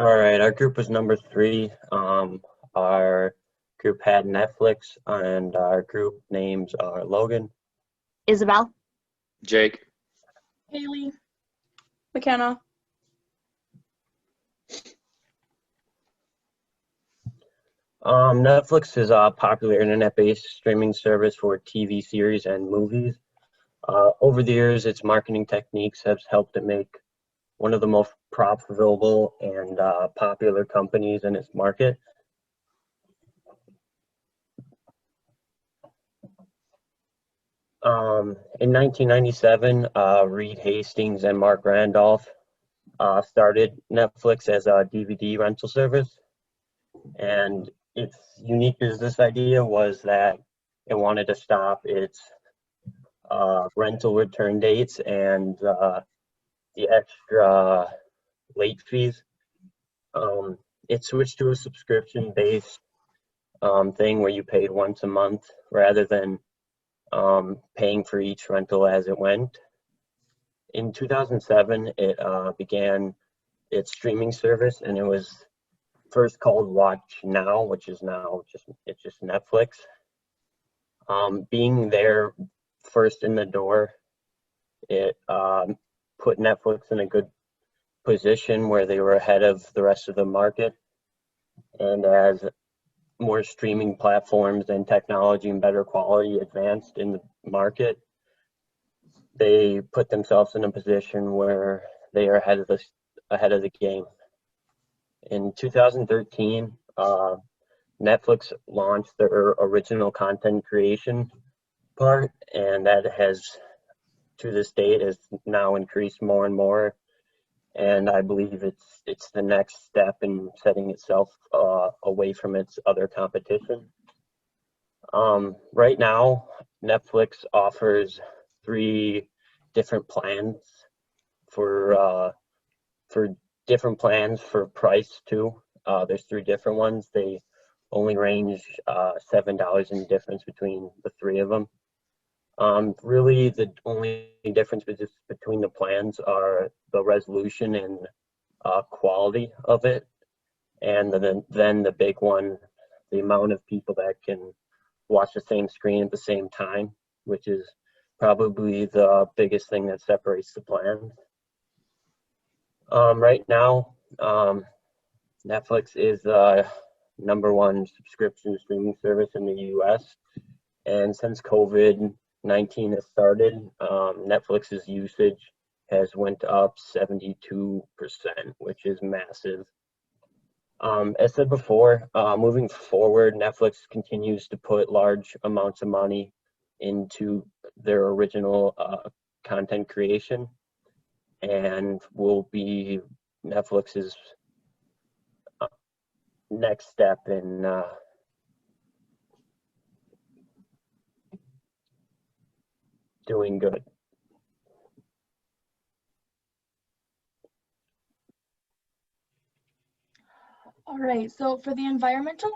All right, our group was number three. Our group had Netflix, and our group names are Logan. Isabel. Jake. Haley. McKenna. Netflix is a popular internet-based streaming service for TV series and movies. Over the years, its marketing techniques have helped it make one of the most profitable and popular companies in its market. In 1997, Reed Hastings and Mark Randolph started Netflix as a DVD rental service. And its unique business idea was that it wanted to stop its rental return dates and the extra late fees. It switched to a subscription-based thing where you paid once a month rather than paying for each rental as it went. In 2007, it began its streaming service, and it was first called Watch Now, which is now just Netflix. Being there first in the door, it put Netflix in a good position where they were ahead of the rest of the market. And as more streaming platforms and technology and better quality advanced in the market, they put themselves in a position where they are ahead of the game. In 2013, Netflix launched their original content creation part, and that has, to this date, has now increased more and more. And I believe it's the next step in setting itself away from its other competition. Right now, Netflix offers 3 different plans for different plans for price too. There's 3 different ones. They only range $7 in difference between the 3 of them. Really, the only difference between the plans are the resolution and quality of it, and then the big one, the amount of people that can watch the same screen at the same time, which is probably the biggest thing that separates the plans. Right now, Netflix is the #1 subscription streaming service in the US, and since COVID-19 has started, Netflix's usage has went up 72%, which is massive. As said before, moving forward, Netflix continues to put large amounts of money into their original content creation, and will be Netflix's next step in doing good. All right, so for the environmental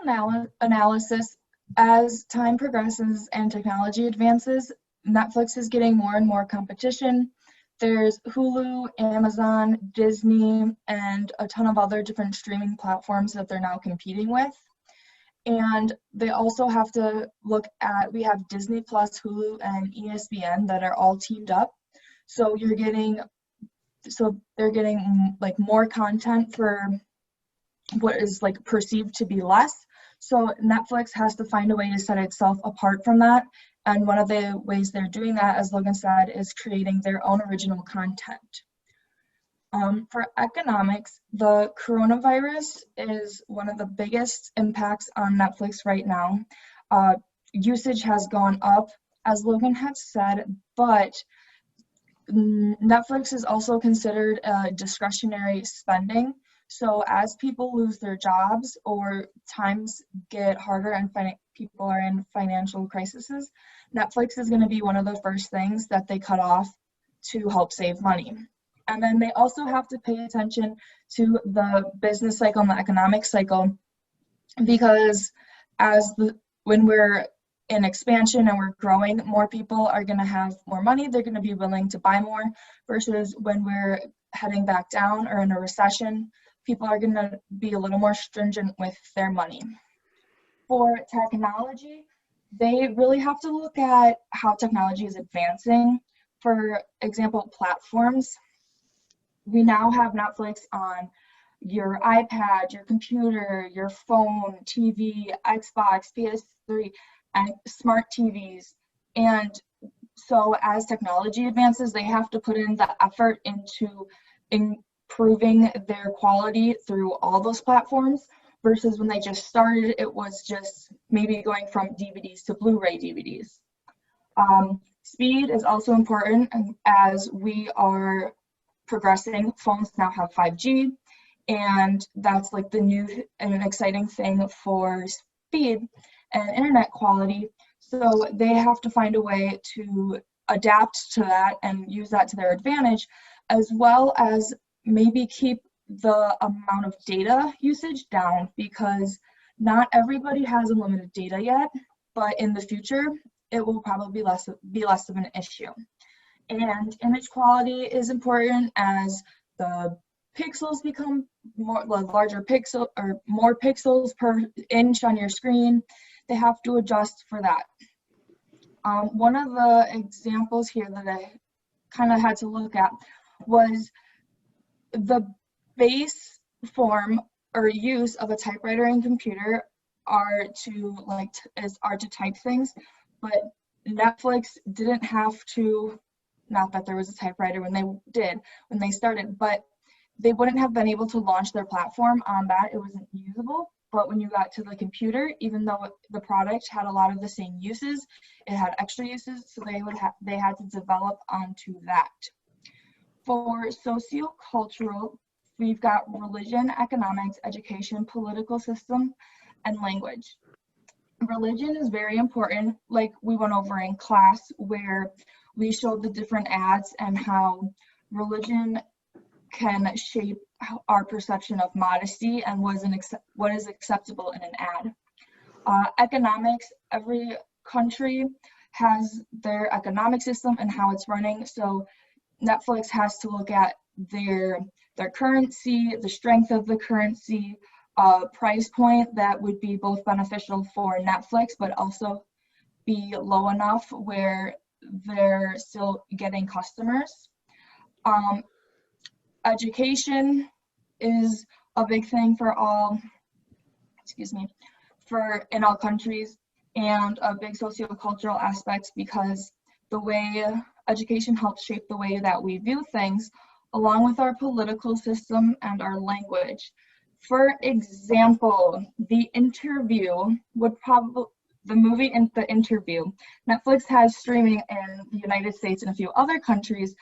analysis, as time progresses and technology advances, Netflix is getting more and more competition. There's Hulu, Amazon, Disney, and a ton of other different streaming platforms that they're now competing with. And they also have to look at, we have Disney Plus, Hulu, and ESPN that are all teamed up. So they're getting like more content for what is like perceived to be less. So Netflix has to find a way to set itself apart from that. And one of the ways they're doing that, as Logan said, is creating their own original content. For economics, the coronavirus is one of the biggest impacts on Netflix right now. Usage has gone up, as Logan had said, but Netflix is also considered discretionary spending. So as people lose their jobs or times get harder and people are in financial crises, Netflix is going to be one of the first things that they cut off to help save money. And then they also have to pay attention to the business cycle and the economic cycle, because when we're in expansion and we're growing, more people are going to have more money, they're going to be willing to buy more, versus when we're heading back down or in a recession, people are going to be a little more stringent with their money. For technology, they really have to look at how technology is advancing. For example, platforms. We now have Netflix on your iPad, your computer, your phone, TV, Xbox, PS3, and smart TVs. And so as technology advances, they have to put in the effort into improving their quality through all those platforms, versus when they just started, it was just maybe going from DVDs to Blu-ray DVDs. Speed is also important as we are progressing. Phones now have 5G, and that's like the new and an exciting thing for speed and internet quality. So they have to find a way to adapt to that and use that to their advantage, as well as maybe keep the amount of data usage down, because not everybody has unlimited data yet, but in the future, it will probably be less of an issue. And image quality is important as the pixels become larger pixel or more pixels per inch on your screen. They have to adjust for that. One of the examples here that I kind of had to look at was the base form or use of a typewriter and computer are to type things, but Netflix didn't have to, not that there was a typewriter when they started, but they wouldn't have been able to launch their platform on that. It wasn't usable. But when you got to the computer, even though the product had a lot of the same uses, it had extra uses, so they had to develop onto that. For sociocultural, we've got religion, economics, education, political system, and language. Religion is very important, like we went over in class, where we showed the different ads and how religion can shape our perception of modesty and what is acceptable in an ad. Economics, every country has their economic system and how it's running, so Netflix has to look at their currency, the strength of the currency, price point that would be both beneficial for Netflix but also be low enough where they're still getting customers. Education is a big thing for all, in all countries, and a big sociocultural aspect, because the way education helps shape the way that we view things, along with our political system and our language. For example, The Interview the movie The Interview, Netflix has streaming in the United States and a few other countries,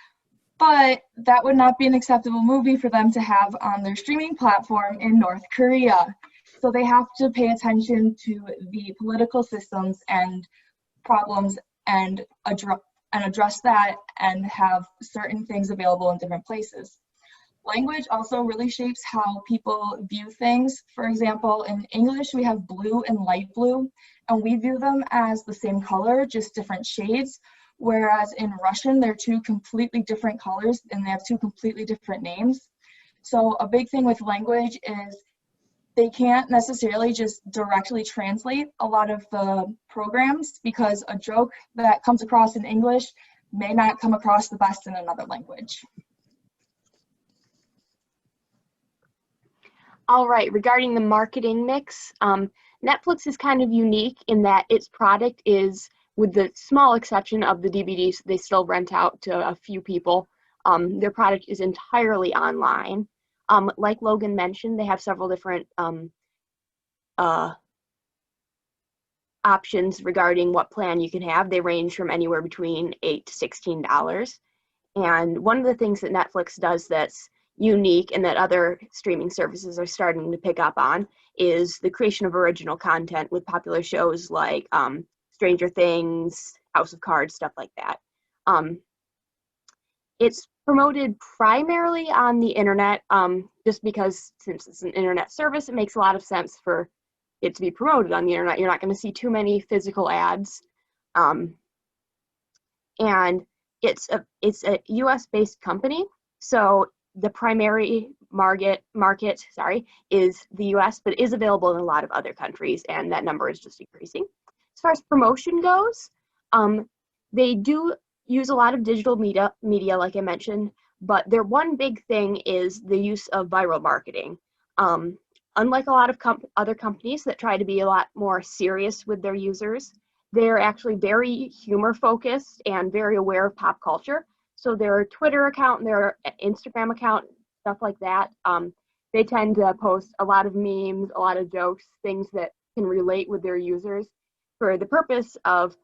but that would not be an acceptable movie for them to have on their streaming platform in North Korea. So they have to pay attention to the political systems and problems and address that and have certain things available in different places. Language also really shapes how people view things. For example, in English, we have blue and light blue, and we view them as the same color, just different shades. Whereas in Russian, they're two completely different colors and they have two completely different names. So a big thing with language is they can't necessarily just directly translate a lot of the programs, because a joke that comes across in English may not come across the best in another language. All right, regarding the marketing mix, Netflix is kind of unique in that its product is, with the small exception of the DVDs they still rent out to a few people, their product is entirely online. Like Logan mentioned, they have several different options regarding what plan you can have. They range from anywhere between $8 to $16. And one of the things that Netflix does that's unique and that other streaming services are starting to pick up on is the creation of original content with popular shows like Stranger Things, House of Cards, stuff like that. It's promoted primarily on the internet, just because since it's an internet service, it makes a lot of sense for it to be promoted on the internet. You're not going to see too many physical ads. And it's a US-based company, so the primary market, is the US, but is available in a lot of other countries, and that number is just increasing. As far as promotion goes, they do use a lot of digital media, like I mentioned, but their one big thing is the use of viral marketing. Unlike a lot of other companies that try to be a lot more serious with their users, they're actually very humor focused and very aware of pop culture. So their Twitter account and their Instagram account, stuff like that, they tend to post a lot of memes, a lot of jokes, things that can relate with their users for the purpose of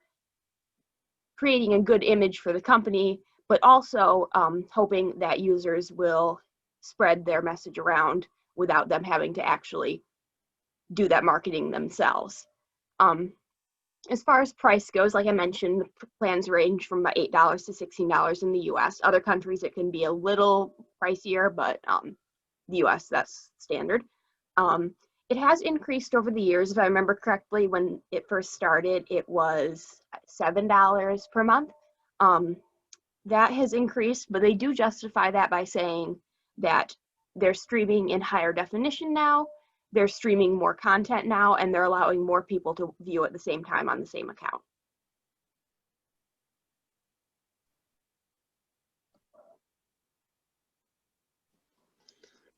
creating a good image for the company, but also hoping that users will spread their message around without them having to actually do that marketing themselves. As far as price goes, like I mentioned, the plans range from about $8 to $16 in the US. Other countries, it can be a little pricier, but the US, that's standard. It has increased over the years. If I remember correctly, when it first started, it was $7 per month. That has increased, but they do justify that by saying that they're streaming in higher definition now, they're streaming more content now, and they're allowing more people to view at the same time on the same account.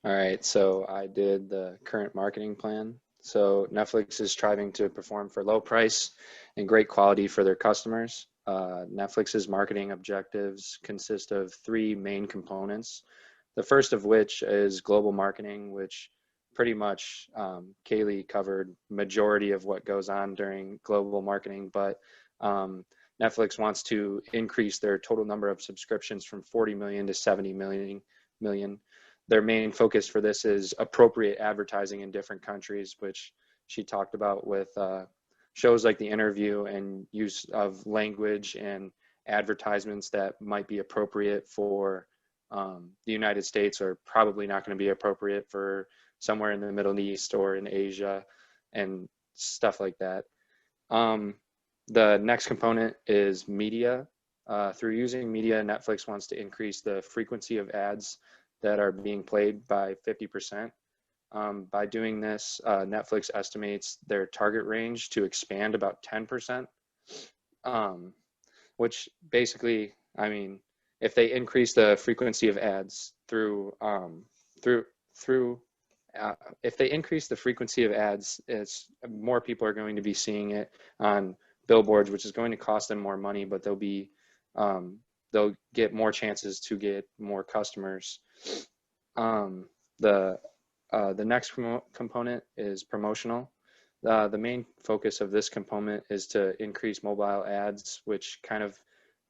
All right, so I did the current marketing plan. So Netflix is striving to perform for low price and great quality for their customers. Netflix's marketing objectives consist of three main components. The first of which is global marketing, which pretty much Kaylee covered majority of what goes on during global marketing, but Netflix wants to increase their total number of subscriptions from 40 million to 70 million. Their main focus for this is appropriate advertising in different countries, which she talked about with shows like The Interview and use of language and advertisements that might be appropriate for the United States are probably not going to be appropriate for somewhere in the Middle East or in Asia and stuff like that. The next component is media. Through using media, Netflix wants to increase the frequency of ads that are being played by 50%. By doing this, Netflix estimates their target range to expand about 10%, which basically, I mean, if they increase the frequency of ads if they increase the frequency of ads, it's more people are going to be seeing it on billboards, which is going to cost them more money, but they'll get more chances to get more customers. The next component is promotional. The main focus of this component is to increase mobile ads, which kind of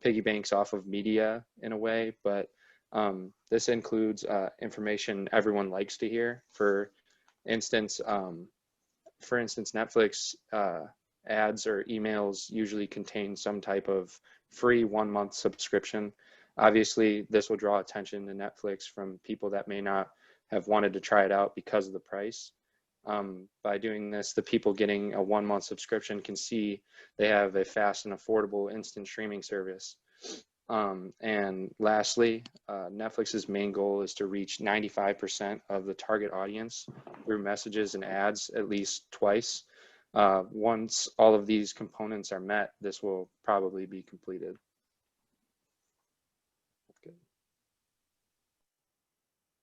piggy banks off of media in a way, but this includes information everyone likes to hear. For instance, Netflix ads or emails usually contain some type of free 1-month subscription. Obviously, this will draw attention to Netflix from people that may not have wanted to try it out because of the price. By doing this, the people getting a 1-month subscription can see they have a fast and affordable instant streaming service. And lastly, Netflix's main goal is to reach 95% of the target audience through messages and ads at least twice. Once all of these components are met, this will probably be completed. Okay.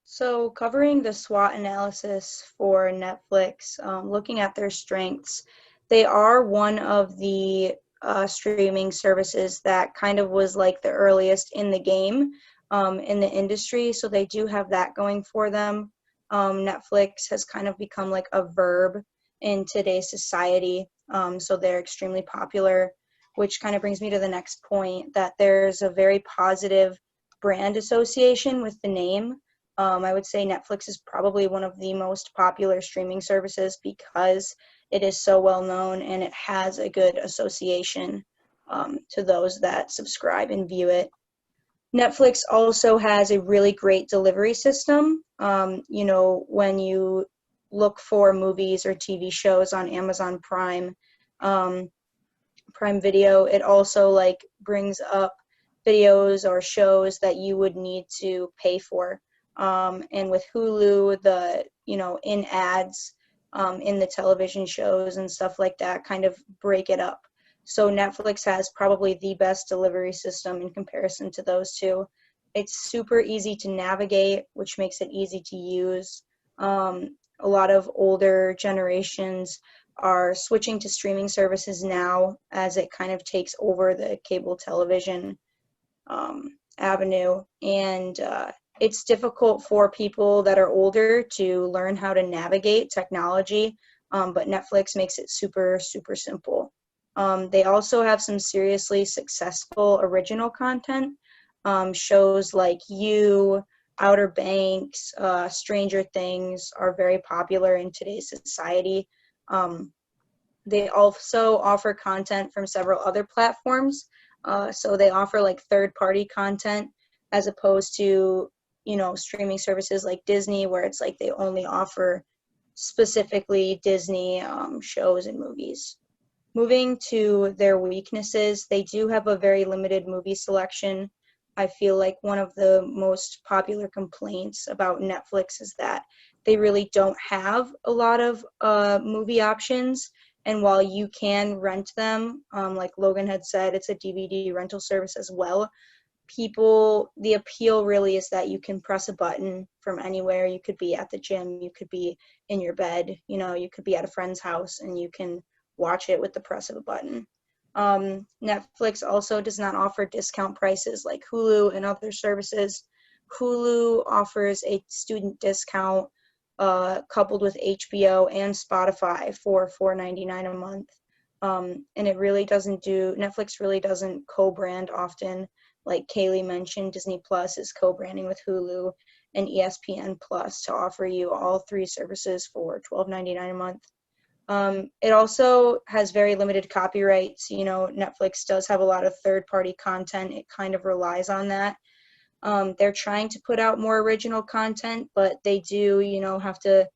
So covering the SWOT analysis for Netflix, looking at their strengths, they are one of the streaming services that kind of was like the earliest in the game in the industry. So they do have that going for them. Netflix has kind of become like a verb in today's society. So they're extremely popular, which kind of brings me to the next point, that there's a very positive brand association with the name. I would say Netflix is probably one of the most popular streaming services because it is so well known and it has a good association to those that subscribe and view it. Netflix also has a really great delivery system. You know, when you look for movies or TV shows on Amazon Prime Video, it also like brings up videos or shows that you would need to pay for. And with Hulu, the, in ads in the television shows and stuff like that kind of break it up. So Netflix has probably the best delivery system in comparison to those two. It's super easy to navigate, which makes it easy to use. A lot of older generations are switching to streaming services now as it kind of takes over the cable television avenue. And it's difficult for people that are older to learn how to navigate technology, but Netflix makes it super, super simple. They also have some seriously successful original content. Shows like You, Outer Banks, Stranger Things are very popular in today's society. They also offer content from several other platforms. So they offer like third-party content as opposed to, streaming services like Disney, where it's like they only offer specifically Disney shows and movies. Moving to their weaknesses, they do have a very limited movie selection. I feel like one of the most popular complaints about Netflix is that they really don't have a lot of movie options. And while you can rent them, like Logan had said, it's a DVD rental service as well. The appeal really is that you can press a button from anywhere. You could be at the gym, you could be in your bed, you could be at a friend's house, and you can watch it with the press of a button. Netflix also does not offer discount prices like Hulu and other services. Hulu offers a student discount coupled with HBO and Spotify for $4.99 a month. And Netflix really doesn't co-brand often. Like Kaylee mentioned, Disney Plus is co-branding with Hulu and ESPN Plus to offer you all three services for $12.99 a month. It also has very limited copyrights. Netflix does have a lot of third-party content. It kind of relies on that. They're trying to put out more original content, but they do, have to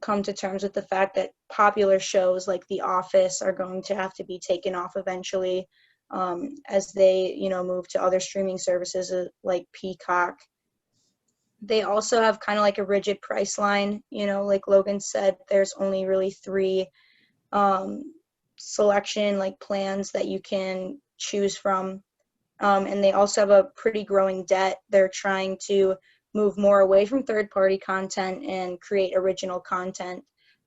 come to terms with the fact that popular shows like The Office are going to have to be taken off eventually, as they, move to other streaming services like Peacock. They also have kind of like a rigid price line, like Logan said, there's only really three selection like plans that you can choose from. And they also have a pretty growing debt. They're trying to move more away from third-party content and create original content.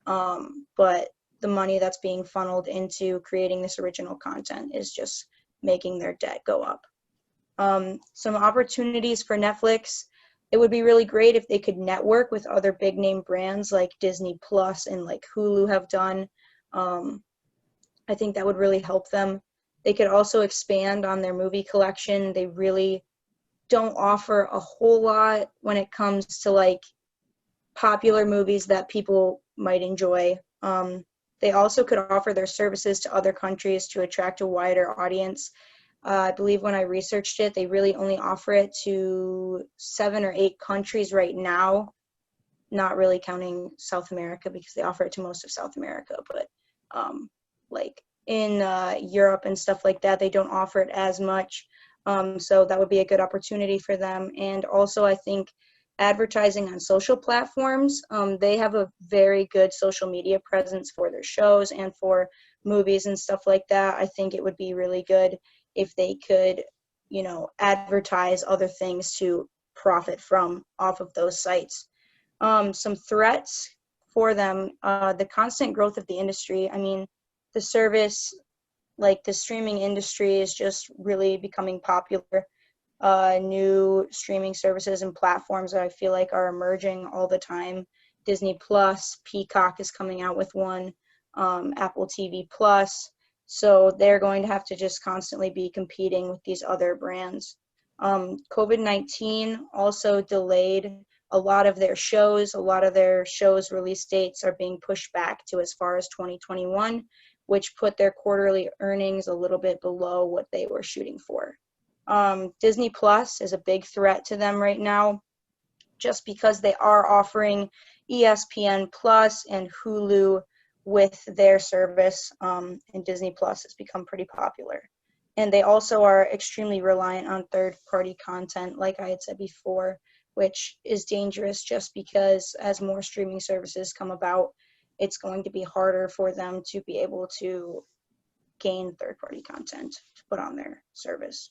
But the money that's being funneled into creating this original content is just making their debt go up. Some opportunities for Netflix. It would be really great if they could network with other big name brands like Disney Plus and like Hulu have done. I think that would really help them. They could also expand on their movie collection. They really don't offer a whole lot when it comes to like popular movies that people might enjoy. They also could offer their services to other countries to attract a wider audience. I believe when I researched it, they really only offer it to 7 or 8 countries right now, not really counting South America because they offer it to most of South America, but like in Europe and stuff like that, they don't offer it as much. So that would be a good opportunity for them. And also I think advertising on social platforms, they have a very good social media presence for their shows and for movies and stuff like that. I think it would be really good if they could, advertise other things to profit from off of those sites. Some threats for them, the constant growth of the industry. I mean, the service, like the streaming industry is just really becoming popular. New streaming services and platforms that I feel like are emerging all the time. Disney Plus, Peacock is coming out with one, Apple TV Plus. So they're going to have to just constantly be competing with these other brands. COVID-19 also delayed a lot of their shows. A lot of their shows' release dates are being pushed back to as far as 2021, which put their quarterly earnings a little bit below what they were shooting for. Disney Plus is a big threat to them right now, just because they are offering ESPN Plus and Hulu with their service, and Disney Plus has become pretty popular. And they also are extremely reliant on third-party content, like I had said before. which is dangerous just because as more streaming services come about, it's going to be harder for them to be able to gain third-party content to put on their service.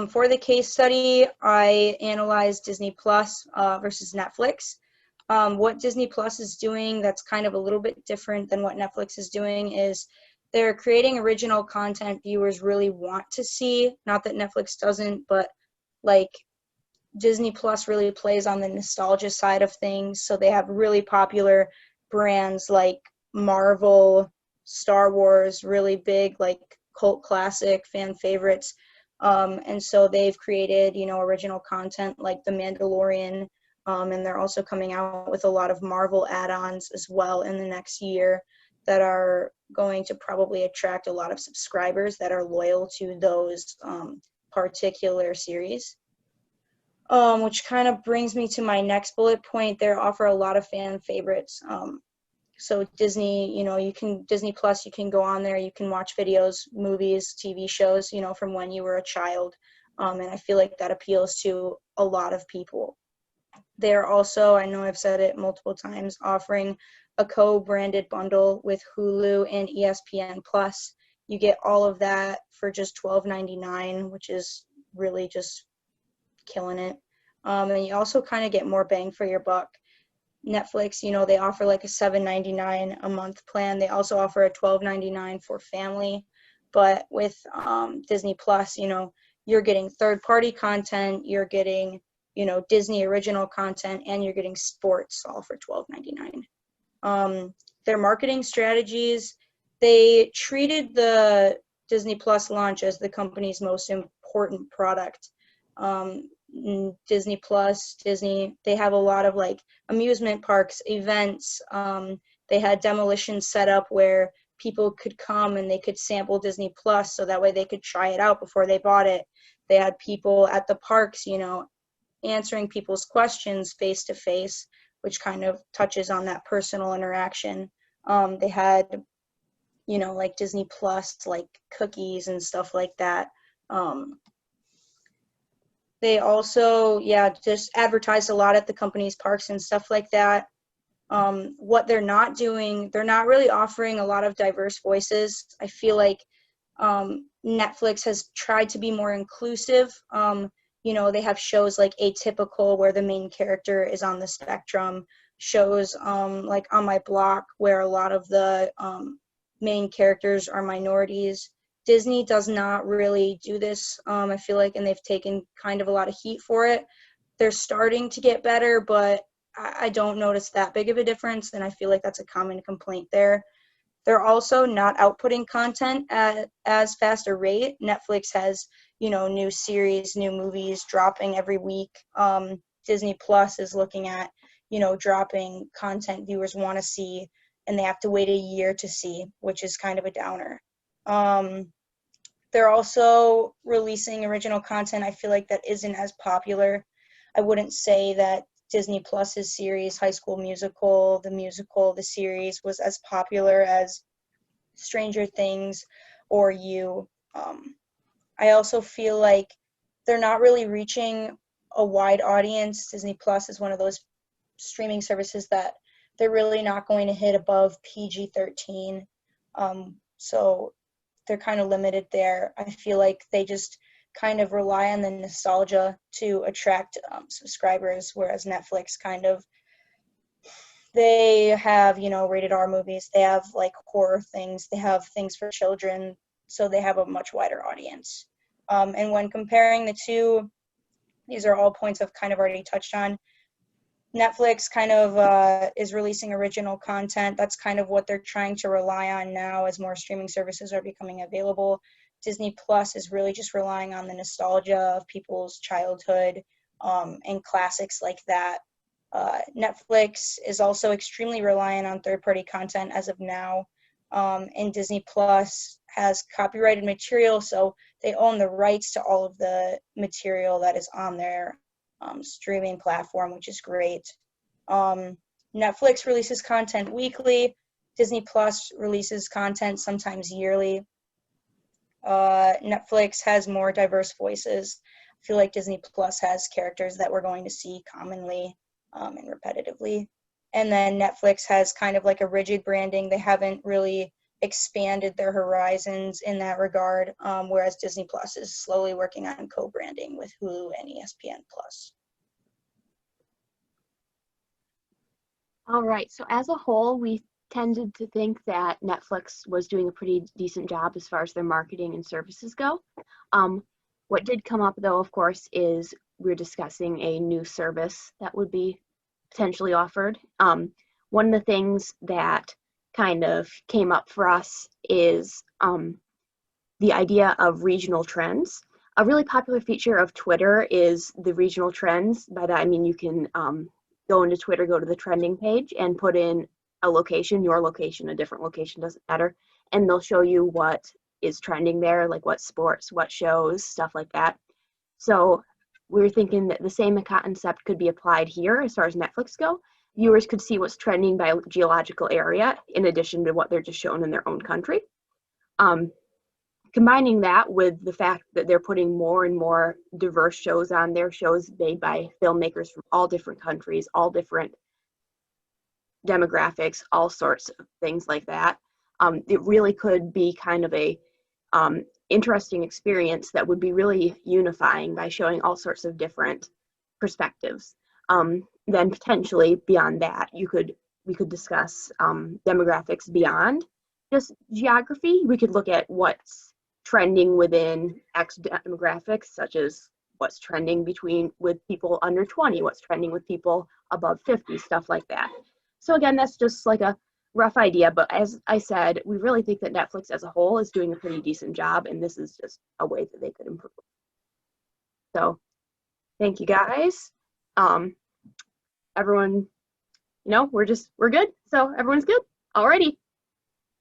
For the case study, I analyzed Disney Plus versus Netflix. What Disney Plus is doing that's kind of a little bit different than what Netflix is doing is they're creating original content viewers really want to see. Not that Netflix doesn't, but like Disney Plus really plays on the nostalgia side of things. So they have really popular brands like Marvel, Star Wars, really big, like cult classic fan favorites. And so they've created, original content like The Mandalorian. And they're also coming out with a lot of Marvel add-ons as well in the next year that are going to probably attract a lot of subscribers that are loyal to those particular series. Which kind of brings me to my next bullet point. They offer a lot of fan favorites. So Disney, Disney Plus, you can go on there, you can watch videos, movies, TV shows, from when you were a child. And I feel like that appeals to a lot of people. They're also, I know I've said it multiple times, offering a co-branded bundle with Hulu and ESPN Plus. You get all of that for just $12.99, which is really just killing it. And you also kind of get more bang for your buck. Netflix, they offer like a $7.99 a month plan. They also offer a $12.99 for family. But with Disney Plus, you're getting third-party content, you're getting, Disney original content, and you're getting sports all for $12.99. Their marketing strategies, they treated the Disney Plus launch as the company's most important product. Disney Plus, Disney, they have a lot of like amusement parks, events. They had demolition set up where people could come and they could sample Disney Plus so that way they could try it out before they bought it. They had people at the parks, answering people's questions face to face, which kind of touches on that personal interaction. They had, like Disney Plus, like cookies and stuff like that. They also, just advertise a lot at the company's parks and stuff like that. What they're not doing, they're not really offering a lot of diverse voices. I feel like Netflix has tried to be more inclusive. They have shows like Atypical where the main character is on the spectrum, shows like On My Block where a lot of the main characters are minorities. Disney does not really do this, I feel like, and they've taken kind of a lot of heat for it. They're starting to get better, but I don't notice that big of a difference, and I feel like that's a common complaint there. They're also not outputting content at as fast a rate. Netflix has, new series, new movies dropping every week. Disney Plus is looking at, dropping content viewers want to see, and they have to wait a year to see, which is kind of a downer. They're also releasing original content, I feel like, that isn't as popular. I wouldn't say that Disney Plus's series, High School Musical, the series, was as popular as Stranger Things or You. I also feel like they're not really reaching a wide audience. Disney Plus is one of those streaming services that they're really not going to hit above PG-13. So they're kind of limited there. I feel like they just kind of rely on the nostalgia to attract subscribers, whereas Netflix they have, rated R movies, they have like horror things, they have things for children, so they have a much wider audience. And when comparing the two, these are all points I've kind of already touched on. Netflix kind of is releasing original content. That's kind of what they're trying to rely on now as more streaming services are becoming available. Disney Plus is really just relying on the nostalgia of people's childhood and classics like that. Netflix is also extremely reliant on third-party content as of now. And Disney Plus has copyrighted material, so they own the rights to all of the material that is on their streaming platform, which is great. Netflix releases content weekly. Disney Plus releases content sometimes yearly. Netflix has more diverse voices. I feel like Disney Plus has characters that we're going to see commonly and repetitively. And then Netflix has kind of like a rigid branding. They haven't really expanded their horizons in that regard, whereas Disney Plus is slowly working on co-branding with Hulu and ESPN Plus. All right, so as a whole, we tended to think that Netflix was doing a pretty decent job as far as their marketing and services go. What did come up though, of course, is we're discussing a new service that would be potentially offered. One of the things that kind of came up for us is the idea of regional trends. A really popular feature of Twitter is the regional trends. By that I mean you can go into Twitter, go to the trending page and put in a location, your location, a different location, doesn't matter. And they'll show you what is trending there, like what sports, what shows, stuff like that. So we're thinking that the same concept could be applied here as far as Netflix go. Viewers could see what's trending by geological area in addition to what they're just shown in their own country. Combining that with the fact that they're putting more and more diverse shows on there, shows made by filmmakers from all different countries, all different demographics, all sorts of things like that. It really could be kind of a interesting experience that would be really unifying by showing all sorts of different perspectives. Then potentially beyond that, we could discuss demographics beyond just geography. We could look at what's trending within X demographics, such as what's trending with people under 20, what's trending with people above 50, stuff like that. So again, that's just like a rough idea, but as I said, we really think that Netflix as a whole is doing a pretty decent job, and this is just a way that they could improve. So thank you guys. Everyone, we're good. So everyone's good. Alrighty.